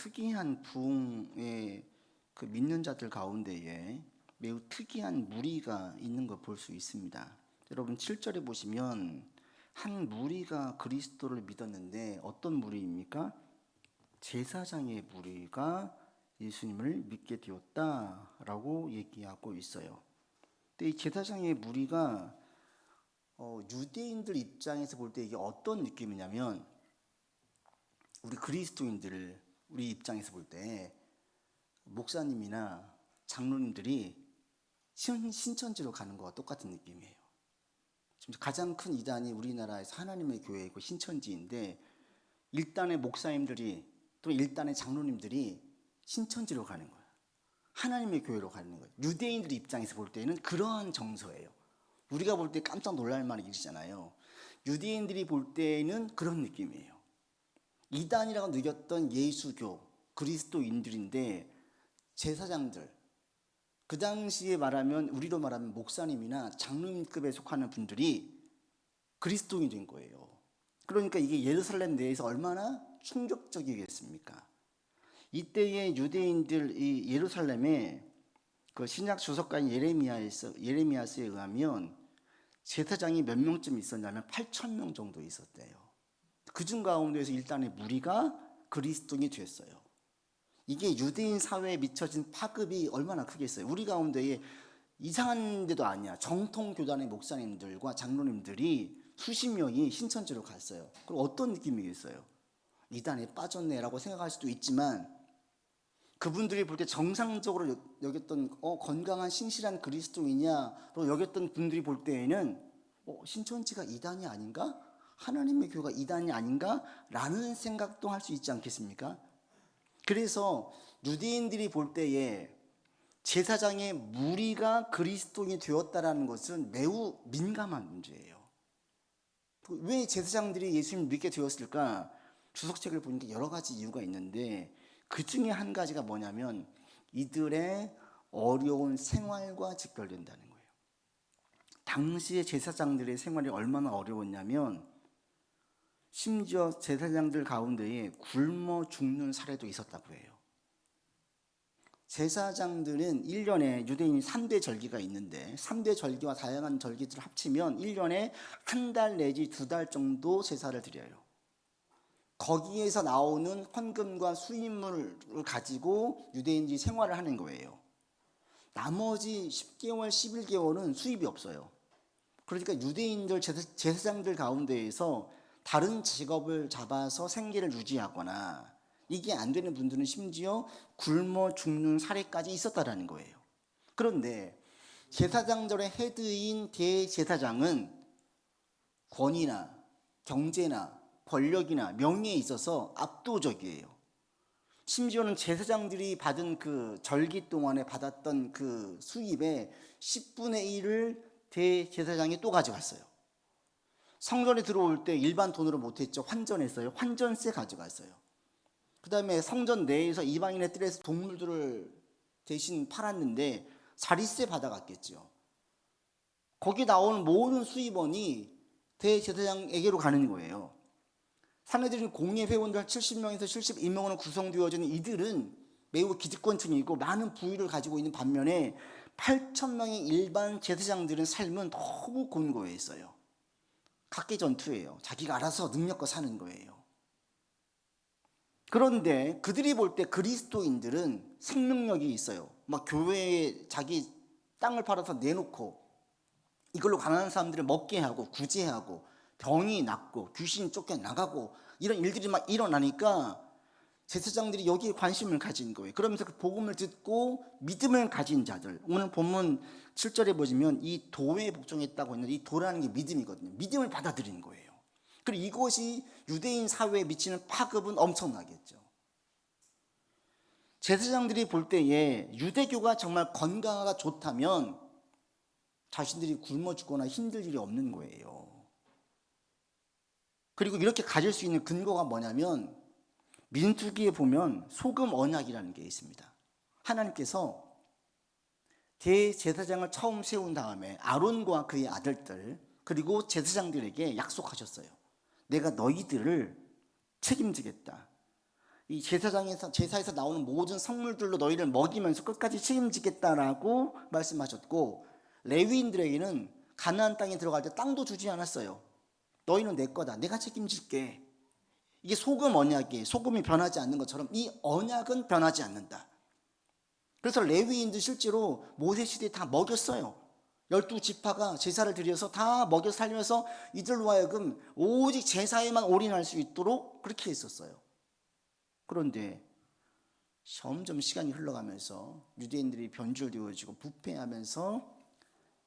특이한 부흥의 그 믿는 자들 가운데에 매우 특이한 무리가 있는 걸 볼 수 있습니다. 여러분 7절에 보시면 한 무리가 그리스도를 믿었는데 어떤 무리입니까? 제사장의 무리가 예수님을 믿게 되었다라고 얘기하고 있어요. 근데 이 제사장의 무리가 유대인들 입장에서 볼 때 이게 어떤 느낌이냐면 우리 그리스도인들 우리 입장에서 볼 때 목사님이나 장로님들이 신천지로 가는 거와 똑같은 느낌이에요. 지금 가장 큰 이단이 우리나라에서 하나님의 교회이고 신천지인데 일단의 목사님들이 또 일단의 장로님들이 신천지로 가는 거예요. 하나님의 교회로 가는 거예요. 유대인들 입장에서 볼 때는 그러한 정서예요. 우리가 볼 때 깜짝 놀랄 만한 일이잖아요. 유대인들이 볼 때는 그런 느낌이에요. 이단이라고 느꼈던 예수교 그리스도인들인데 제사장들, 그 당시에 말하면 우리로 말하면 목사님이나 장로님급에 속하는 분들이 그리스도인이 된 거예요. 그러니까 이게 예루살렘 내에서 얼마나 충격적이겠습니까? 이때의 유대인들 이 예루살렘에 그 신약 주석가인 예레미야스에 의하면 제사장이 몇 명쯤 있었냐면 8,000명 정도 있었대요. 그중 가운데에서 일단의 무리가 그리스도인이 됐어요. 이게 유대인 사회에 미쳐진 파급이 얼마나 크겠어요. 우리 가운데에 이상한 데도 아니야. 정통 교단의 목사님들과 장로님들이 수십 명이 신천지로 갔어요. 그럼 어떤 느낌이겠어요? 이단에 빠졌네라고 생각할 수도 있지만 그분들이 볼 때 정상적으로 여겼던 건강한 신실한 그리스도인이냐로 여겼던 분들이 볼 때에는 신천지가 이단이 아닌가? 하나님의 교회가 이단이 아닌가? 라는 생각도 할 수 있지 않겠습니까? 그래서 유대인들이 볼 때에 제사장의 무리가 그리스도인이 되었다는 것은 매우 민감한 문제예요. 왜 제사장들이 예수님을 믿게 되었을까? 주석책을 보니까 여러 가지 이유가 있는데 그 중에 한 가지가 뭐냐면 이들의 어려운 생활과 직결된다는 거예요. 당시의 제사장들의 생활이 얼마나 어려웠냐면 심지어 제사장들 가운데에 굶어 죽는 사례도 있었다고 해요. 제사장들은 1년에 유대인이 3대 절기가 있는데 3대 절기와 다양한 절기들을 합치면 1년에 한 달 내지 2달 정도 제사를 드려요. 거기에서 나오는 헌금과 수입물을 가지고 유대인들이 생활을 하는 거예요. 나머지 10개월, 11개월은 수입이 없어요. 그러니까 유대인들 제사장들 가운데에서 다른 직업을 잡아서 생계를 유지하거나 이게 안 되는 분들은 심지어 굶어 죽는 사례까지 있었다라는 거예요. 그런데 제사장들의 헤드인 대제사장은 권위나 경제나 권력이나 명예에 있어서 압도적이에요. 심지어는 제사장들이 받은 그 절기 동안에 받았던 그 수입의 10분의 1을 대제사장이 또 가져갔어요. 성전에 들어올 때 일반 돈으로 못했죠. 환전했어요. 환전세 가져갔어요. 그 다음에 성전 내에서 이방인의 뜰에서 동물들을 대신 팔았는데 자릿세 받아갔겠죠. 거기 나오는 모든 수입원이 대제사장에게로 가는 거예요. 사내들은 공예 회원들 70명에서 72명으로 구성되어지는 이들은 매우 기득권층이고 많은 부유를 가지고 있는 반면에 8,000명의 일반 제사장들은 삶은 너무 곤고했어요. 각계전투예요. 자기가 알아서 능력껏 사는 거예요. 그런데 그들이 볼 때 그리스도인들은 생명력이 있어요. 막 교회에 자기 땅을 팔아서 내놓고 이걸로 가난한 사람들을 먹게 하고 구제하고 병이 낫고 귀신이 쫓겨나가고 이런 일들이 막 일어나니까 제사장들이 여기에 관심을 가진 거예요. 그러면서 그 복음을 듣고 믿음을 가진 자들, 오늘 본문 7절에 보시면 이 도에 복종했다고 했는데 이 도라는 게 믿음이거든요. 믿음을 받아들이는 거예요. 그리고 이것이 유대인 사회에 미치는 파급은 엄청나겠죠. 제사장들이 볼 때에 유대교가 정말 건강하가 좋다면 자신들이 굶어 죽거나 힘들 일이 없는 거예요. 그리고 이렇게 가질 수 있는 근거가 뭐냐면 민수기에 보면 소금 언약이라는 게 있습니다. 하나님께서 대제사장을 처음 세운 다음에 아론과 그의 아들들 그리고 제사장들에게 약속하셨어요. 내가 너희들을 책임지겠다. 이 제사에서 나오는 모든 성물들로 너희를 먹이면서 끝까지 책임지겠다라고 말씀하셨고, 레위인들에게는 가나안 땅에 들어갈 때 땅도 주지 않았어요. 너희는 내 거다. 내가 책임질게. 이게 소금 언약이에요. 소금이 변하지 않는 것처럼 이 언약은 변하지 않는다. 그래서 레위인들 실제로 모세 시대에 다 먹였어요. 12지파가 제사를 드려서 다 먹여 살면서 이들로 하여금 오직 제사에만 올인할 수 있도록 그렇게 했었어요. 그런데 점점 시간이 흘러가면서 유대인들이 변질되어지고 부패하면서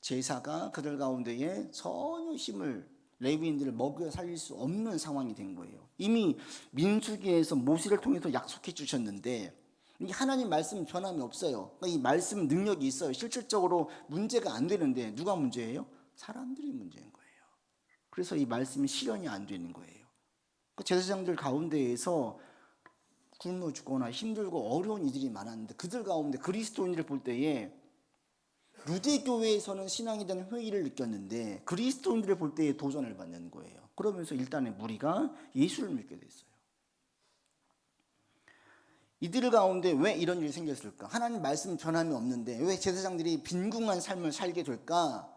제사가 그들 가운데에 전혀 힘을, 레위인들을 먹여 살릴 수 없는 상황이 된 거예요. 이미 민수기에서 모세를 통해서 약속해 주셨는데 이 하나님 말씀 변함이 없어요. 이 말씀 능력이 있어요. 실질적으로 문제가 안 되는데 누가 문제예요? 사람들이 문제인 거예요. 그래서 이 말씀이 실현이 안 되는 거예요. 제사장들 가운데에서 굶어 죽거나 힘들고 어려운 이들이 많았는데 그들 가운데 그리스도인들을 볼 때에 유대교회에서는 신앙에 대한 회의를 느꼈는데 그리스도인들을 볼 때에 도전을 받는 거예요. 그러면서 일단의 무리가 예수를 믿게 됐어요. 이들 가운데 왜 이런 일이 생겼을까? 하나님 말씀 변함이 없는데 왜 제사장들이 빈궁한 삶을 살게 될까?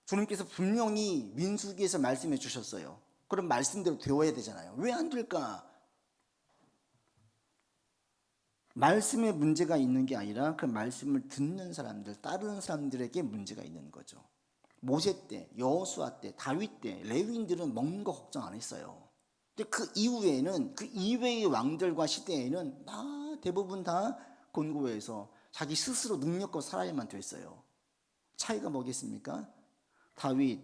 주님께서 분명히 민수기에서 말씀해 주셨어요. 그럼 말씀대로 되어야 되잖아요. 왜 안 될까? 말씀에 문제가 있는 게 아니라 그 말씀을 듣는 사람들, 따르는 사람들에게 문제가 있는 거죠. 모세 때, 여호수아 때, 다윗 때 레위인들은 먹는 거 걱정 안 했어요. 근데 그 이후에는 그 이외의 왕들과 시대에는 대부분 다 곤고해서 자기 스스로 능력껏 살아야만 됐어요. 차이가 뭐겠습니까? 다윗,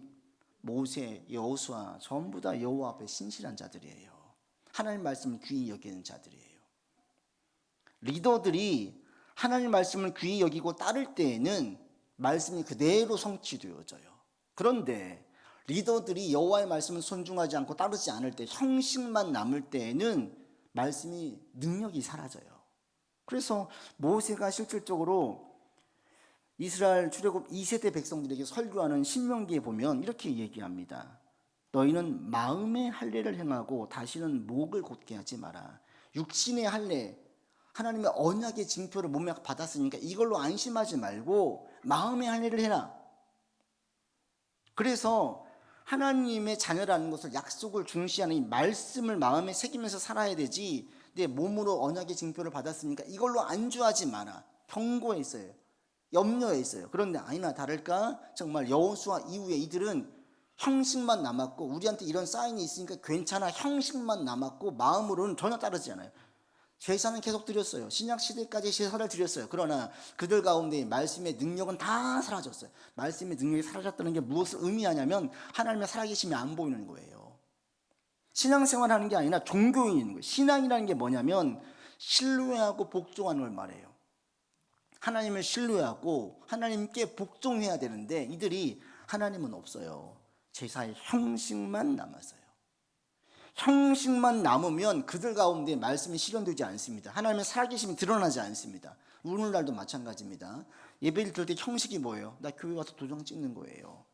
모세, 여호수아 전부 다 여호와 앞에 신실한 자들이에요. 하나님 말씀을 귀히 여기는 자들이에요. 리더들이 하나님 말씀을 귀히 여기고 따를 때에는 말씀이 그대로 성취되어져요. 그런데 리더들이 여호와의 말씀을 존중하지 않고 따르지 않을 때, 형식만 남을 때에는 말씀이 능력이 사라져요. 그래서 모세가 실질적으로 이스라엘 출애굽 2세대 백성들에게 설교하는 신명기에 보면 이렇게 얘기합니다. 너희는 마음의 할례를 행하고 다시는 목을 곧게 하지 마라. 육신의 할례, 하나님의 언약의 징표를 몸에 받았으니까 이걸로 안심하지 말고 마음의 할례를 해라. 그래서 하나님의 자녀라는 것을, 약속을 중시하는 이 말씀을 마음에 새기면서 살아야 되지, 내 몸으로 언약의 징표를 받았으니까 이걸로 안주하지 마라. 경고했어요. 염려했어요. 그런데 아니나 다를까 정말 여호수아 이후에 이들은 형식만 남았고, 우리한테 이런 사인이 있으니까 괜찮아, 형식만 남았고 마음으로는 전혀 따르지 않아요. 제사는 계속 드렸어요. 신약 시대까지 제사를 드렸어요. 그러나 그들 가운데 말씀의 능력은 다 사라졌어요. 말씀의 능력이 사라졌다는 게 무엇을 의미하냐면 하나님의 살아계심이 안 보이는 거예요. 신앙생활하는 게 아니라 종교인인 거예요. 신앙이라는 게 뭐냐면 신뢰하고 복종하는 걸 말해요. 하나님을 신뢰하고 하나님께 복종해야 되는데 이들이 하나님은 없어요. 제사의 형식만 남았어요. 형식만 남으면 그들 가운데 말씀이 실현되지 않습니다. 하나님의 살아계심이 드러나지 않습니다. 오늘날도 마찬가지입니다. 예배를 드릴 때 형식이 뭐예요? 나 교회 와서 도장 찍는 거예요.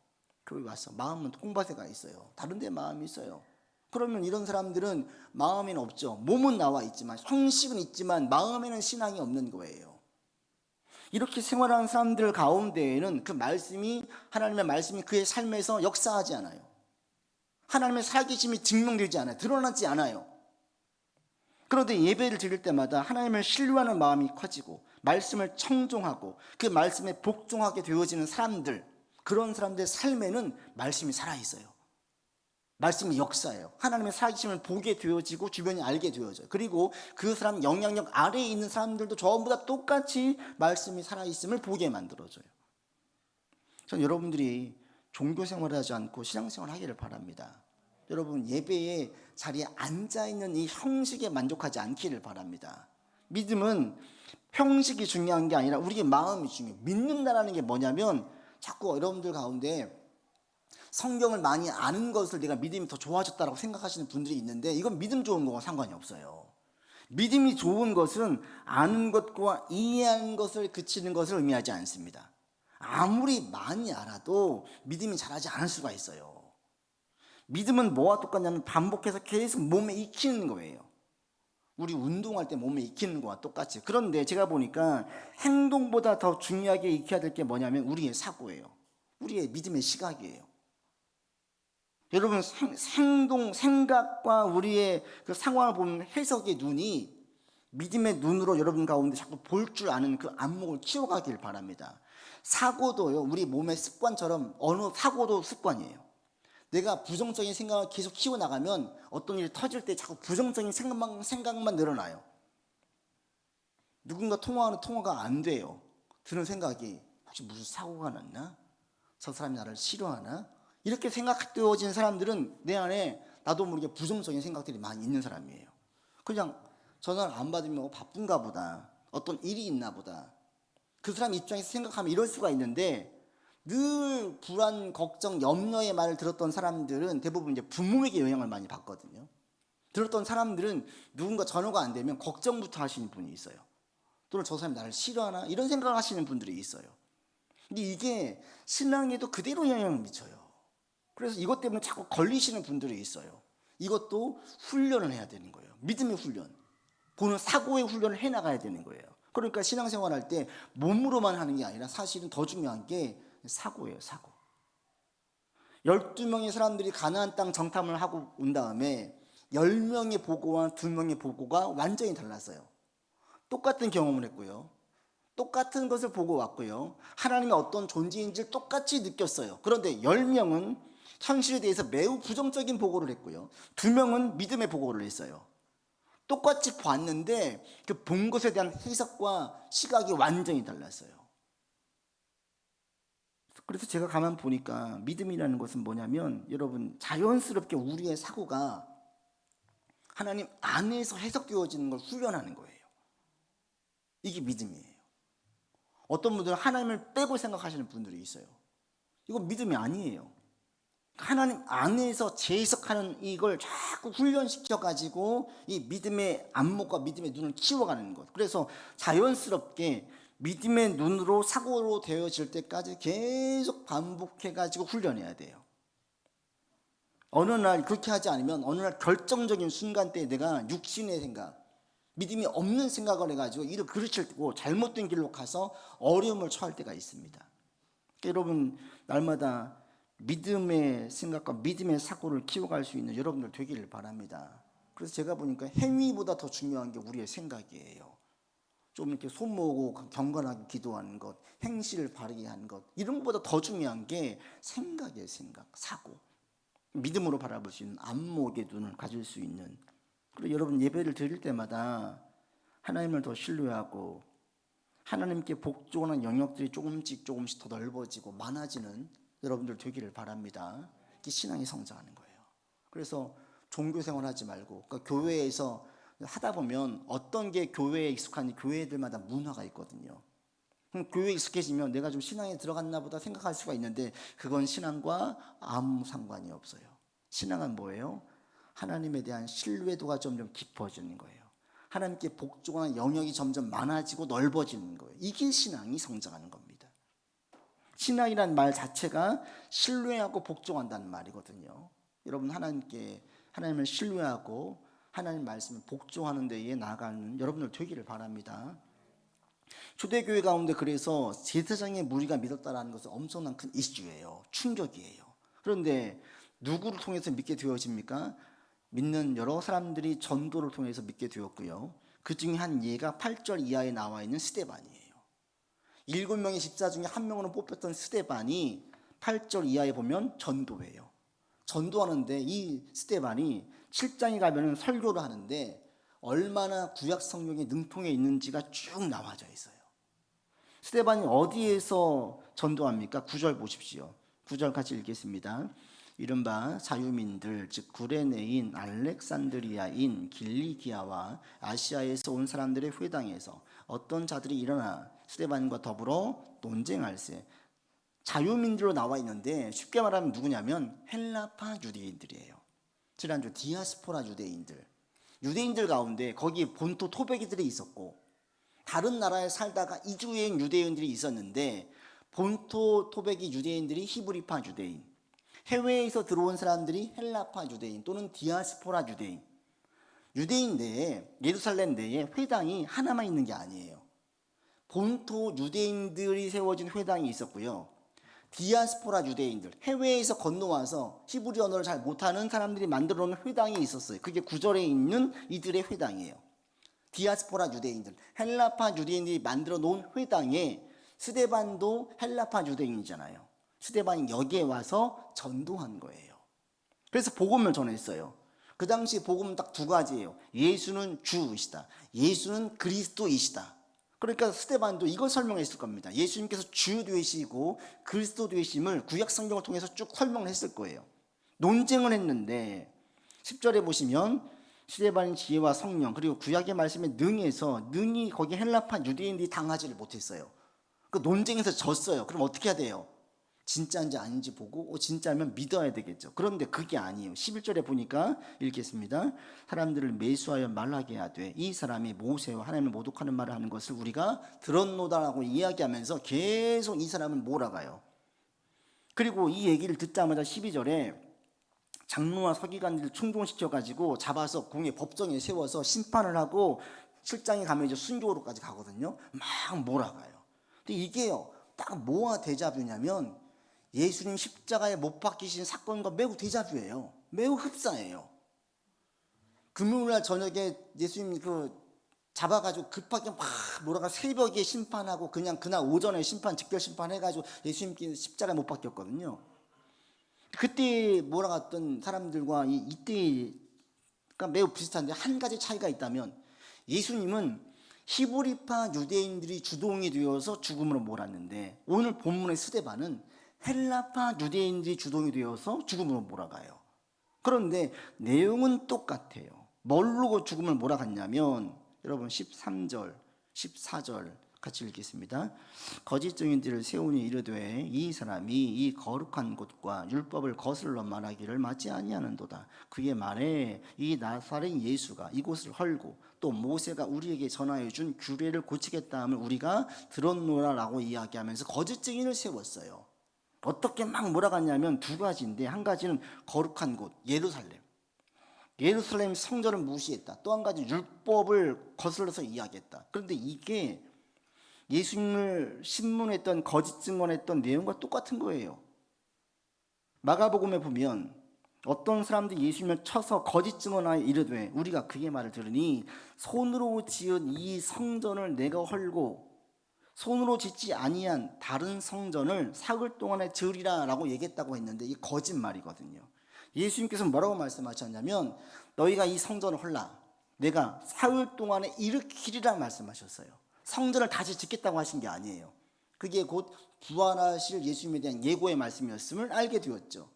교회 와서 마음은 콩밭에가 있어요. 다른 데 마음이 있어요. 그러면 이런 사람들은 마음에는 없죠. 몸은 나와 있지만, 형식은 있지만 마음에는 신앙이 없는 거예요. 이렇게 생활하는 사람들 가운데에는 그 말씀이, 하나님의 말씀이 그의 삶에서 역사하지 않아요. 하나님의 살아계심이 증명되지 않아요. 드러나지 않아요. 그런데 예배를 드릴 때마다 하나님을 신뢰하는 마음이 커지고 말씀을 청종하고 그 말씀에 복종하게 되어지는 사람들, 그런 사람들의 삶에는 말씀이 살아있어요. 말씀이 역사예요. 하나님의 살아계심을 보게 되어지고 주변이 알게 되어져요. 그리고 그 사람 영향력 아래에 있는 사람들도 전부 다 똑같이 말씀이 살아있음을 보게 만들어줘요. 저는 여러분들이 종교 생활을 하지 않고 신앙생활을 하기를 바랍니다. 여러분, 예배의 자리에 앉아있는 이 형식에 만족하지 않기를 바랍니다. 믿음은 형식이 중요한 게 아니라 우리의 마음이 중요해요. 믿는다라는 게 뭐냐면, 자꾸 여러분들 가운데 성경을 많이 아는 것을 내가 믿음이 더 좋아졌다고 생각하시는 분들이 있는데, 이건 믿음 좋은 거와 상관이 없어요. 믿음이 좋은 것은 아는 것과 이해하는 것을 그치는 것을 의미하지 않습니다. 아무리 많이 알아도 믿음이 자라지 않을 수가 있어요. 믿음은 뭐와 똑같냐면 반복해서 계속 몸에 익히는 거예요. 우리 운동할 때 몸에 익히는 거와 똑같이. 그런데 제가 보니까 행동보다 더 중요하게 익혀야 될 게 뭐냐면 우리의 사고예요. 우리의 믿음의 시각이에요. 여러분, 행동, 생각과 우리의 그 상황을 보는 해석의 눈이 믿음의 눈으로 여러분 가운데 자꾸 볼 줄 아는 그 안목을 키워가길 바랍니다. 사고도요, 우리 몸의 습관처럼 어느 사고도 습관이에요. 내가 부정적인 생각을 계속 키워나가면 어떤 일이 터질 때 자꾸 부정적인 생각만 늘어나요. 누군가 통화하는 통화가 안 돼요. 드는 생각이 혹시 무슨 사고가 났나? 저 사람이 나를 싫어하나? 이렇게 생각되어진 사람들은 내 안에 나도 모르게 부정적인 생각들이 많이 있는 사람이에요. 그냥 전화를 안 받으면 바쁜가 보다. 어떤 일이 있나 보다. 그 사람 입장에서 생각하면 이럴 수가 있는데 늘 불안, 걱정, 염려의 말을 들었던 사람들은 대부분 이제 부모에게 영향을 많이 받거든요. 들었던 사람들은 누군가 전화가 안 되면 걱정부터 하시는 분이 있어요. 또는 저 사람이 나를 싫어하나? 이런 생각을 하시는 분들이 있어요. 근데 이게 신앙에도 그대로 영향을 미쳐요. 그래서 이것 때문에 자꾸 걸리시는 분들이 있어요. 이것도 훈련을 해야 되는 거예요. 믿음의 훈련. 보는 사고의 훈련을 해나가야 되는 거예요. 그러니까 신앙생활 할 때 몸으로만 하는 게 아니라 사실은 더 중요한 게 사고예요, 사고. 12명의 사람들이 가나안 땅 정탐을 하고 온 다음에 10명의 보고와 2명의 보고가 완전히 달랐어요. 똑같은 경험을 했고요. 똑같은 것을 보고 왔고요. 하나님의 어떤 존재인지를 똑같이 느꼈어요. 그런데 10명은 현실에 대해서 매우 부정적인 보고를 했고요. 2명은 믿음의 보고를 했어요. 똑같이 봤는데 그 본 것에 대한 해석과 시각이 완전히 달랐어요. 그래서 제가 가만 보니까 믿음이라는 것은 뭐냐면 여러분 자연스럽게 우리의 사고가 하나님 안에서 해석되어지는 걸 훈련하는 거예요. 이게 믿음이에요. 어떤 분들은 하나님을 빼고 생각하시는 분들이 있어요. 이건 믿음이 아니에요. 하나님 안에서 재해석하는 이걸 자꾸 훈련시켜가지고 이 믿음의 안목과 믿음의 눈을 키워가는 것. 그래서 자연스럽게 믿음의 눈으로 사고로 되어질 때까지 계속 반복해가지고 훈련해야 돼요. 어느 날 그렇게 하지 않으면 어느 날 결정적인 순간 때 내가 육신의 생각, 믿음이 없는 생각을 해가지고 일을 그르치고 잘못된 길로 가서 어려움을 처할 때가 있습니다. 그러니까 여러분 날마다 믿음의 생각과 믿음의 사고를 키워갈 수 있는 여러분들 되기를 바랍니다. 그래서 제가 보니까 행위보다 더 중요한 게 우리의 생각이에요. 좀 이렇게 손 모으고 경건하게 기도하는 것, 행실을 바르게 하는 것, 이런 것보다 더 중요한 게 생각이에요. 생각, 사고. 믿음으로 바라볼 수 있는 안목의 눈을 가질 수 있는. 그리고 여러분 예배를 드릴 때마다 하나님을 더 신뢰하고 하나님께 복종하는 영역들이 조금씩 더 넓어지고 많아지는 여러분들 되기를 바랍니다. 이게 신앙이 성장하는 거예요. 그래서 종교 생활하지 말고 그러니까 교회에서 하다 보면 어떤 게 교회에 익숙한 교회들마다 문화가 있거든요. 그럼 교회에 익숙해지면 내가 좀 신앙에 들어갔나 보다 생각할 수가 있는데 그건 신앙과 아무 상관이 없어요. 신앙은 뭐예요? 하나님에 대한 신뢰도가 점점 깊어지는 거예요. 하나님께 복종하는 영역이 점점 많아지고 넓어지는 거예요. 이게 신앙이 성장하는 겁니다. 신앙이란 말 자체가 신뢰하고 복종한다는 말이거든요. 여러분 하나님을 신뢰하고 하나님 말씀을 복종하는 데에 나아가는 여러분들 되기를 바랍니다. 초대교회 가운데 그래서 제사장의 무리가 믿었다라는 것은 엄청난 큰 이슈예요. 충격이에요. 그런데 누구를 통해서 믿게 되어집니까? 믿는 여러 사람들이 전도를 통해서 믿게 되었고요. 그 중에 한 예가 8절 이하에 나와 있는 스데반이에요. 7명의 집사 중에 한 명으로 뽑혔던 스데반이 8절 이하에 보면 전도예요. 전도하는데 이 스데반이 7장에 가면 설교를 하는데 얼마나 구약 성경에 능통해 있는지가 쭉 나와져 있어요. 스데반이 어디에서 전도합니까? 9절 보십시오. 9절 같이 읽겠습니다. 이른바 자유민들 즉 구레네인 알렉산드리아인 길리기아와 아시아에서 온 사람들의 회당에서 어떤 자들이 일어나 스데반과 더불어 논쟁할세. 자유민들로 나와 있는데 쉽게 말하면 누구냐면 헬라파 유대인들이에요. 지난주 디아스포라 유대인들 가운데 거기 본토 토베기들이 있었고 다른 나라에 살다가 이주해온 유대인들이 있었는데 본토 토베기 유대인들이 히브리파 유대인, 해외에서 들어온 사람들이 헬라파 유대인 또는 디아스포라 유대인. 유대인 내에, 예루살렘 내에 회당이 하나만 있는 게 아니에요. 본토 유대인들이 세워진 회당이 있었고요. 디아스포라 유대인들, 해외에서 건너와서 히브리 언어를 잘 못하는 사람들이 만들어 놓은 회당이 있었어요. 그게 구절에 있는 이들의 회당이에요. 디아스포라 유대인들, 헬라파 유대인들이 만들어 놓은 회당에 스데반도 헬라파 유대인이잖아요. 스데반이 여기에 와서 전도한 거예요. 그래서 복음을 전했어요. 그 당시 복음은 딱 두 가지예요. 예수는 주이시다. 예수는 그리스도이시다. 그러니까 스데반도 이걸 설명했을 겁니다. 예수님께서 주 되시고 그리스도 되심을 구약 성경을 통해서 쭉 설명을 했을 거예요. 논쟁을 했는데 10절에 보시면 스데반의 지혜와 성령 그리고 구약의 말씀에 능히 거기 헬라파 유대인들이 당하지를 못했어요. 그 논쟁에서 졌어요. 그럼 어떻게 해야 돼요? 진짜인지 아닌지 보고 진짜면 믿어야 되겠죠. 그런데 그게 아니에요. 11절에 보니까 읽겠습니다. 사람들을 매수하여 말하게 하되 이 사람이 모세와 하나님을 모독하는 말을 하는 것을 우리가 들었노다라고 이야기하면서 계속 이 사람을 몰아가요. 그리고 이 얘기를 듣자마자 12절에 장로와 서기관들을 충동시켜가지고 잡아서 공회 법정에 세워서 심판을 하고 실장에 가면 이제 순교로까지 가거든요. 막 몰아가요. 근데 이게요, 딱 뭐와 데자뷰냐면 예수님 십자가에 못 박히신 사건과 매우 데자뷰예요. 매우 흡사해요. 금요일날 저녁에 예수님 잡아가지고 급하게 막 몰아가 새벽에 심판하고 그냥 그날 오전에 직결 심판해가지고 예수님께 십자가에 못 박혔거든요. 그때 몰아갔던 사람들과 이때가 매우 비슷한데 한 가지 차이가 있다면 예수님은 히브리파 유대인들이 주동이 되어서 죽음으로 몰았는데 오늘 본문의 스데반은 헬라파 유대인들이 주동이 되어서 죽음으로 몰아가요. 그런데 내용은 똑같아요. 뭘로 죽음을 몰아갔냐면 여러분 13절, 14절 같이 읽겠습니다. 거짓 증인들을 세우니 이르되 이 사람이 이 거룩한 곳과 율법을 거슬러 말하기를 맞지 아니하는도다. 그의 말에 이 나사렛 예수가 이곳을 헐고 또 모세가 우리에게 전하여 준 규례를 고치겠다 함을 우리가 들었노라라고 이야기하면서 거짓 증인을 세웠어요. 어떻게 막 몰아갔냐면 두 가지인데 한 가지는 거룩한 곳 예루살렘 성전을 무시했다. 또 한 가지 율법을 거슬러서 이야기했다. 그런데 이게 예수님을 신문했던 거짓 증언했던 내용과 똑같은 거예요. 마가복음에 보면 어떤 사람들이 예수님을 쳐서 거짓 증언하여 이르되 우리가 그의 말을 들으니 손으로 지은 이 성전을 내가 헐고 손으로 짓지 아니한 다른 성전을 사흘 동안에 지으리라 라고 얘기했다고 했는데 이게 거짓말이거든요. 예수님께서 뭐라고 말씀하셨냐면 너희가 이 성전을 헐라 내가 사흘 동안에 일으키리라 말씀하셨어요. 성전을 다시 짓겠다고 하신 게 아니에요. 그게 곧 부활하실 예수님에 대한 예고의 말씀이었음을 알게 되었죠.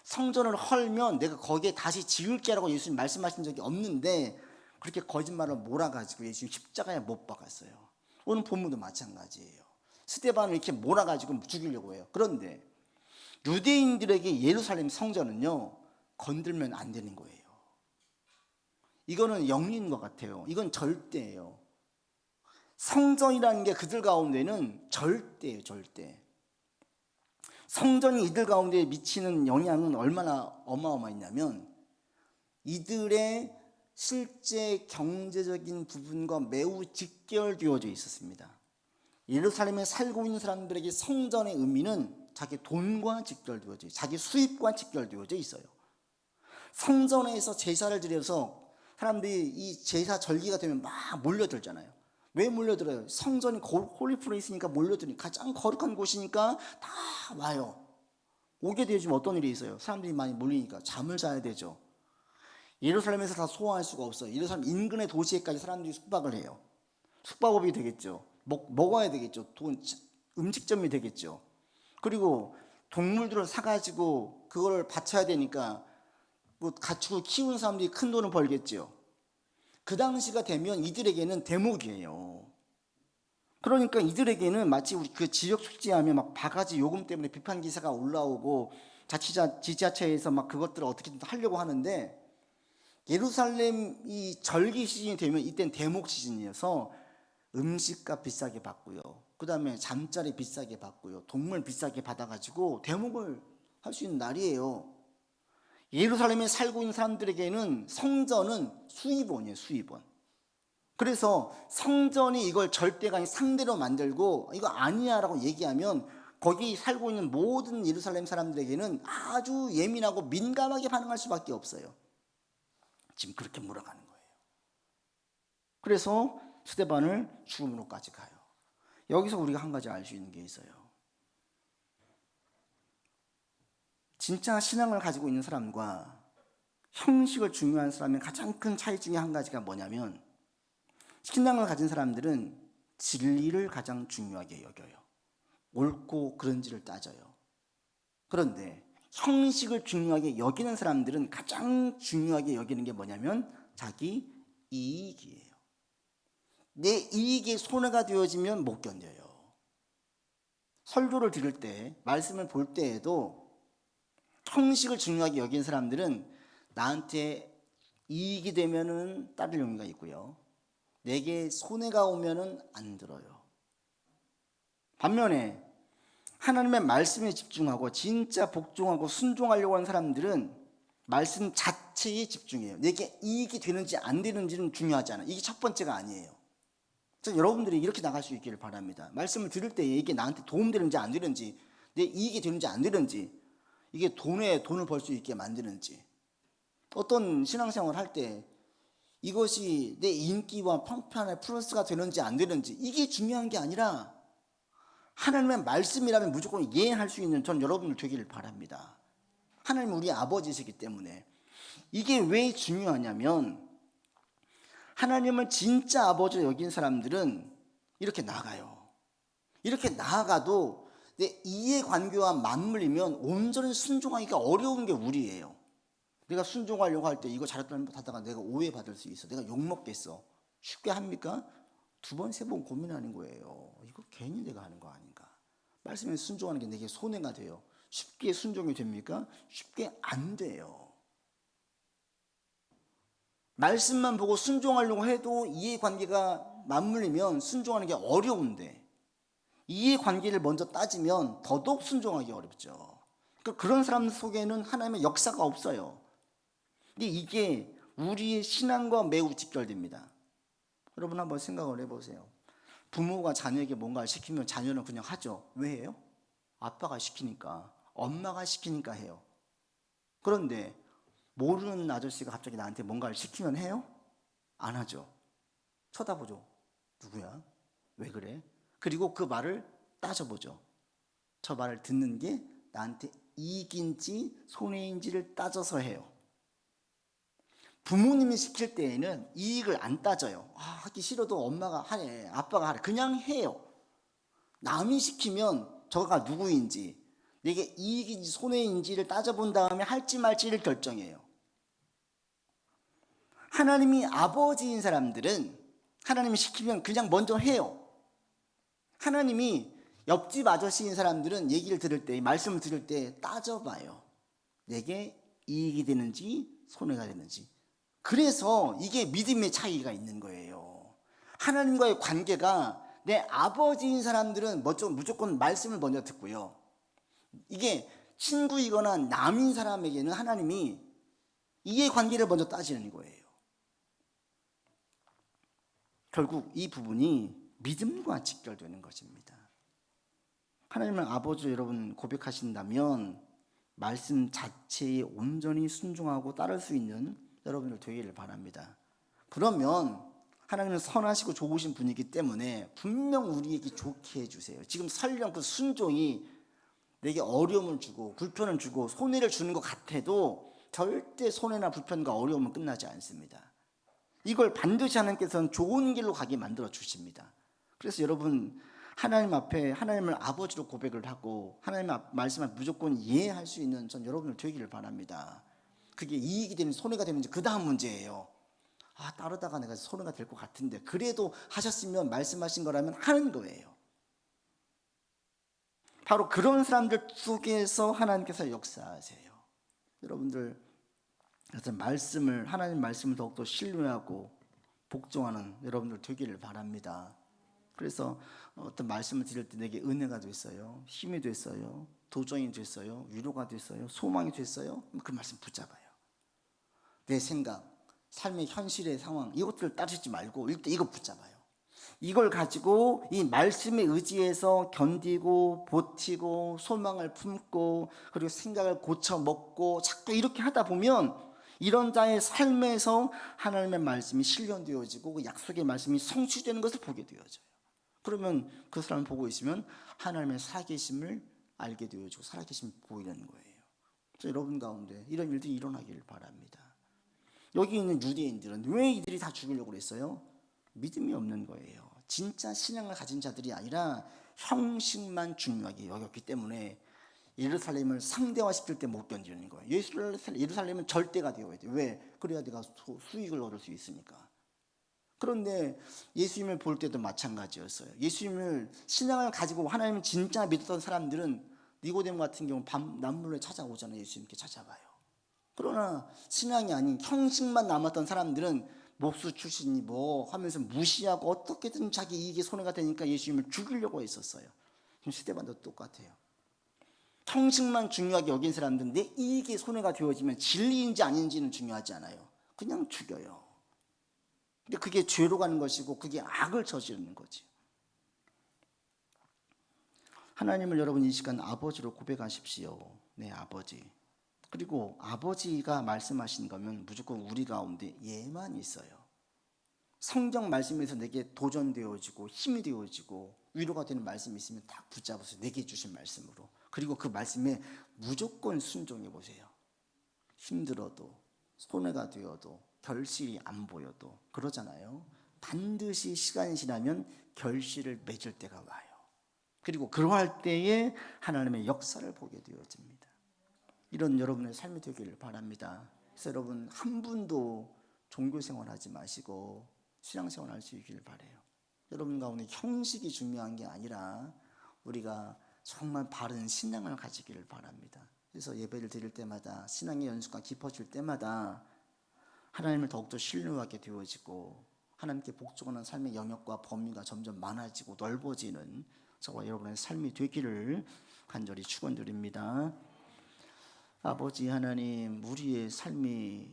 성전을 헐면 내가 거기에 다시 지을게라고 예수님 말씀하신 적이 없는데 그렇게 거짓말을 몰아가지고 예수님 십자가에 못 박았어요. 오늘 본문도 마찬가지예요. 스데반을 이렇게 몰아가지고 죽이려고 해요. 그런데 유대인들에게 예루살렘 성전은요 건들면 안 되는 거예요. 이거는 영리인 것 같아요. 이건 절대예요. 성전이라는 게 그들 가운데는 절대예요. 절대. 성전이 이들 가운데 미치는 영향은 얼마나 어마어마했냐면 이들의 실제 경제적인 부분과 매우 직결되어져 있었습니다. 예루살렘에 살고 있는 사람들에게 성전의 의미는 자기 돈과 직결되어져 있어요. 자기 수입과 직결되어져 있어요. 성전에서 제사를 드려서 사람들이 이 제사 절기가 되면 막 몰려들잖아요. 왜 몰려들어요? 성전이 홀리플레이스니까 몰려드니 가장 거룩한 곳이니까 다 와요. 오게 되면 어떤 일이 있어요? 사람들이 많이 몰리니까 잠을 자야 되죠. 예루살렘에서 다 소화할 수가 없어요. 예루살렘 인근의 도시에까지 사람들이 숙박을 해요. 숙박업이 되겠죠. 먹어야 되겠죠. 음식점이 되겠죠. 그리고 동물들을 사가지고 그걸 바쳐야 되니까 뭐 가축을 키우는 사람들이 큰 돈을 벌겠죠. 그 당시가 되면 이들에게는 대목이에요. 그러니까 이들에게는 마치 우리 그 지역 축제하면 막 바가지 요금 때문에 비판 기사가 올라오고 지자체에서 막 그것들을 어떻게든 하려고 하는데 예루살렘 이 절기 시즌이 되면 이때는 대목 시즌이어서 음식값 비싸게 받고요. 그 다음에 잠자리 비싸게 받고요. 동물 비싸게 받아가지고 대목을 할 수 있는 날이에요. 예루살렘에 살고 있는 사람들에게는 성전은 수입원이에요, 수입원. 그래서 성전이 이걸 절대가 상대로 만들고 이거 아니야라고 얘기하면 거기 살고 있는 모든 예루살렘 사람들에게는 아주 예민하고 민감하게 반응할 수밖에 없어요. 지금 그렇게 몰아가는 거예요. 그래서 스데반을 죽음으로까지 가요. 여기서 우리가 한 가지 알 수 있는 게 있어요. 진짜 신앙을 가지고 있는 사람과 형식을 중요한 사람의 가장 큰 차이 중에 한 가지가 뭐냐면, 신앙을 가진 사람들은 진리를 가장 중요하게 여겨요. 옳고 그른지를 따져요. 그런데 형식을 중요하게 여기는 사람들은 가장 중요하게 여기는 게 뭐냐면 자기 이익이에요. 내 이익에 손해가 되어지면 못 견뎌요. 설교를 들을 때, 말씀을 볼 때에도 형식을 중요하게 여기는 사람들은 나한테 이익이 되면은 따를 용의가 있고요, 내게 손해가 오면은 안 들어요. 반면에 하나님의 말씀에 집중하고 진짜 복종하고 순종하려고 하는 사람들은 말씀 자체에 집중해요. 내게 이익이 되는지 안 되는지는 중요하지 않아요. 이게 첫 번째가 아니에요. 그래서 여러분들이 이렇게 나갈 수 있기를 바랍니다. 말씀을 들을 때 이게 나한테 도움되는지 안 되는지, 내 이익이 되는지 안 되는지, 이게 돈을 벌 수 있게 만드는지, 어떤 신앙생활을 할 때 이것이 내 인기와 평판에 플러스가 되는지 안 되는지, 이게 중요한 게 아니라 하나님의 말씀이라면 무조건 이해할 수 있는 전 여러분들 되기를 바랍니다. 하나님은 우리 아버지시기 때문에. 이게 왜 중요하냐면, 하나님을 진짜 아버지로 여긴 사람들은 이렇게 나아가요. 이렇게 나아가도 내 이해관계와 맞물리면 온전히 순종하기가 어려운 게 우리예요. 내가 순종하려고 할 때 이거 잘했다가 내가 오해받을 수 있어, 내가 욕먹겠어, 쉽게 합니까? 2번, 3번 고민하는 거예요. 이거 괜히 내가 하는 거 아닌가? 말씀에 순종하는 게 내게 손해가 돼요. 쉽게 순종이 됩니까? 쉽게 안 돼요. 말씀만 보고 순종하려고 해도 이해관계가 맞물리면 순종하는 게 어려운데, 이해관계를 먼저 따지면 더더욱 순종하기 어렵죠. 그러니까 그런 사람 속에는 하나님의 역사가 없어요. 근데 이게 우리의 신앙과 매우 직결됩니다. 여러분 한번 생각을 해보세요. 부모가 자녀에게 뭔가를 시키면 자녀는 그냥 하죠. 왜 해요? 아빠가 시키니까, 엄마가 시키니까 해요. 그런데 모르는 아저씨가 갑자기 나한테 뭔가를 시키면 해요? 안 하죠. 쳐다보죠. 누구야? 왜 그래? 그리고 그 말을 따져보죠. 저 말을 듣는 게 나한테 이익인지 손해인지를 따져서 해요. 부모님이 시킬 때에는 이익을 안 따져요. 하기 싫어도 엄마가 하래, 아빠가 하래, 그냥 해요. 남이 시키면 저가 누구인지, 내게 이익인지 손해인지를 따져본 다음에 할지 말지를 결정해요. 하나님이 아버지인 사람들은 하나님이 시키면 그냥 먼저 해요. 하나님이 옆집 아저씨인 사람들은 얘기를 들을 때, 말씀을 들을 때 따져봐요. 내게 이익이 되는지 손해가 되는지. 그래서 이게 믿음의 차이가 있는 거예요. 하나님과의 관계가, 내 아버지인 사람들은 무조건 말씀을 먼저 듣고요, 이게 친구이거나 남인 사람에게는 하나님이 이해관계를 먼저 따지는 거예요. 결국 이 부분이 믿음과 직결되는 것입니다. 하나님을 아버지로 여러분 고백하신다면 말씀 자체에 온전히 순종하고 따를 수 있는 여러분들 되기를 바랍니다. 그러면 하나님은 선하시고 좋으신 분이기 때문에 분명 우리에게 좋게 해주세요. 지금 설령 그 순종이 내게 어려움을 주고 불편을 주고 손해를 주는 것 같아도 절대 손해나 불편과 어려움은 끝나지 않습니다. 이걸 반드시 하나님께서는 좋은 길로 가게 만들어 주십니다. 그래서 여러분, 하나님 앞에 하나님을 아버지로 고백을 하고 하나님의 말씀을 무조건 이해할 수 있는 전 여러분을 되기를 바랍니다. 그게 이익이 되는지 손해가 되는지 그 다음 문제예요. 따르다가 내가 손해가 될 것 같은데 그래도 하셨으면, 말씀하신 거라면 하는 거예요. 바로 그런 사람들 속에서 하나님께서 역사하세요. 여러분들, 그래서 하나님 말씀을 더욱더 신뢰하고 복종하는 여러분들 되기를 바랍니다. 그래서 어떤 말씀을 드릴 때 내게 은혜가 됐어요, 힘이 됐어요, 도전이 됐어요, 위로가 됐어요, 소망이 됐어요, 그 말씀 붙잡아요. 내 생각, 삶의 현실의 상황 이것들을 따르지 말고 일단 이거 붙잡아요. 이걸 가지고 이 말씀에 의지해서 견디고 버티고 소망을 품고 그리고 생각을 고쳐 먹고 자꾸 이렇게 하다 보면 이런 자의 삶에서 하나님의 말씀이 실현되어지고 그 약속의 말씀이 성취되는 것을 보게 되어져요. 그러면 그 사람을 보고 있으면 하나님의 살아계심을 알게 되어지고 살아계심을 보이는 거예요. 그래서 여러분 가운데 이런 일들이 일어나기를 바랍니다. 여기 있는 유대인들은 왜 이들이 다 죽이려고 그랬어요? 믿음이 없는 거예요. 진짜 신앙을 가진 자들이 아니라 형식만 중요하게 여겼기 때문에 예루살렘을 상대화시킬 때 못 견디는 거예요. 예루살렘은 절대가 되어야 돼요. 왜? 그래야 내가 수익을 얻을 수 있으니까. 그런데 예수님을 볼 때도 마찬가지였어요. 예수님을 신앙을 가지고 하나님을 진짜 믿었던 사람들은 니고데모 같은 경우 밤 남물에 찾아오잖아요. 예수님께 찾아봐요. 그러나 신앙이 아닌 형식만 남았던 사람들은 목수 출신이 뭐 하면서 무시하고 어떻게든 자기 이익에 손해가 되니까 예수님을 죽이려고 했었어요. 지금 시대반도 똑같아요. 형식만 중요하게 여긴 사람들은 내 이익에 손해가 되어지면 진리인지 아닌지는 중요하지 않아요. 그냥 죽여요. 근데 그게 죄로 가는 것이고 그게 악을 저지르는 거지. 하나님을 여러분 이 시간 아버지로 고백하십시오. 네, 아버지. 그리고 아버지가 말씀하신 거면 무조건 우리 가운데 예만 있어요. 성경 말씀에서 내게 도전되어지고 힘이 되어지고 위로가 되는 말씀이 있으면 딱 붙잡으세요. 내게 주신 말씀으로. 그리고 그 말씀에 무조건 순종해 보세요. 힘들어도 손해가 되어도 결실이 안 보여도 그러잖아요. 반드시 시간이 지나면 결실을 맺을 때가 와요. 그리고 그러할 때에 하나님의 역사를 보게 되어집니다. 이런 여러분의 삶이 되기를 바랍니다. 그래서 여러분 한 분도 종교생활하지 마시고 신앙생활 할 수 있기를 바라요. 여러분 가운데 형식이 중요한 게 아니라 우리가 정말 바른 신앙을 가지기를 바랍니다. 그래서 예배를 드릴 때마다 신앙의 연수가 깊어질 때마다 하나님을 더욱더 신뢰하게 되어지고 하나님께 복종하는 삶의 영역과 범위가 점점 많아지고 넓어지는 저와 여러분의 삶이 되기를 간절히 축원드립니다. 아버지 하나님, 우리의 삶이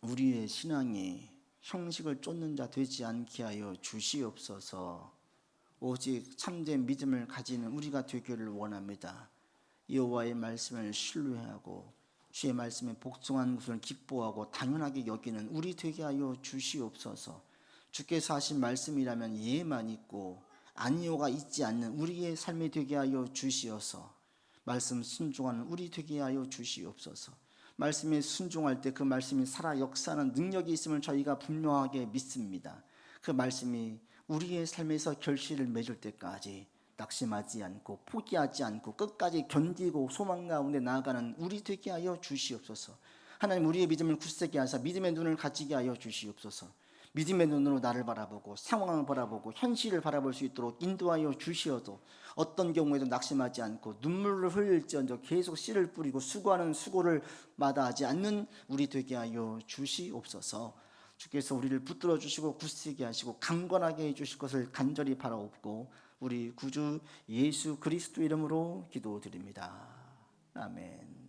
우리의 신앙이 형식을 쫓는 자 되지 않게 하여 주시옵소서. 오직 참된 믿음을 가지는 우리가 되기를 원합니다. 여호와의 말씀을 신뢰하고 주의 말씀에 복종하는 것을 기뻐하고 당연하게 여기는 우리 되게 하여 주시옵소서. 주께서 하신 말씀이라면 예만 있고 아니오가 있지 않는 우리의 삶이 되게 하여 주시어서 말씀 순종하는 우리 되게 하여 주시옵소서. 말씀에 순종할 때 그 말씀이 살아 역사하는 능력이 있음을 저희가 분명하게 믿습니다. 그 말씀이 우리의 삶에서 결실을 맺을 때까지 낙심하지 않고 포기하지 않고 끝까지 견디고 소망 가운데 나아가는 우리 되게 하여 주시옵소서. 하나님, 우리의 믿음을 굳세게 하사 믿음의 눈을 가지게 하여 주시옵소서. 믿음의 눈으로 나를 바라보고 상황을 바라보고 현실을 바라볼 수 있도록 인도하여 주시어도 어떤 경우에도 낙심하지 않고 눈물을 흘릴지언정 계속 씨를 뿌리고 수고하는 수고를 마다하지 않는 우리 되게 하여 주시옵소서. 주께서 우리를 붙들어 주시고 굳세게 하시고 강건하게 해주실 것을 간절히 바라옵고 우리 구주 예수 그리스도 이름으로 기도드립니다. 아멘.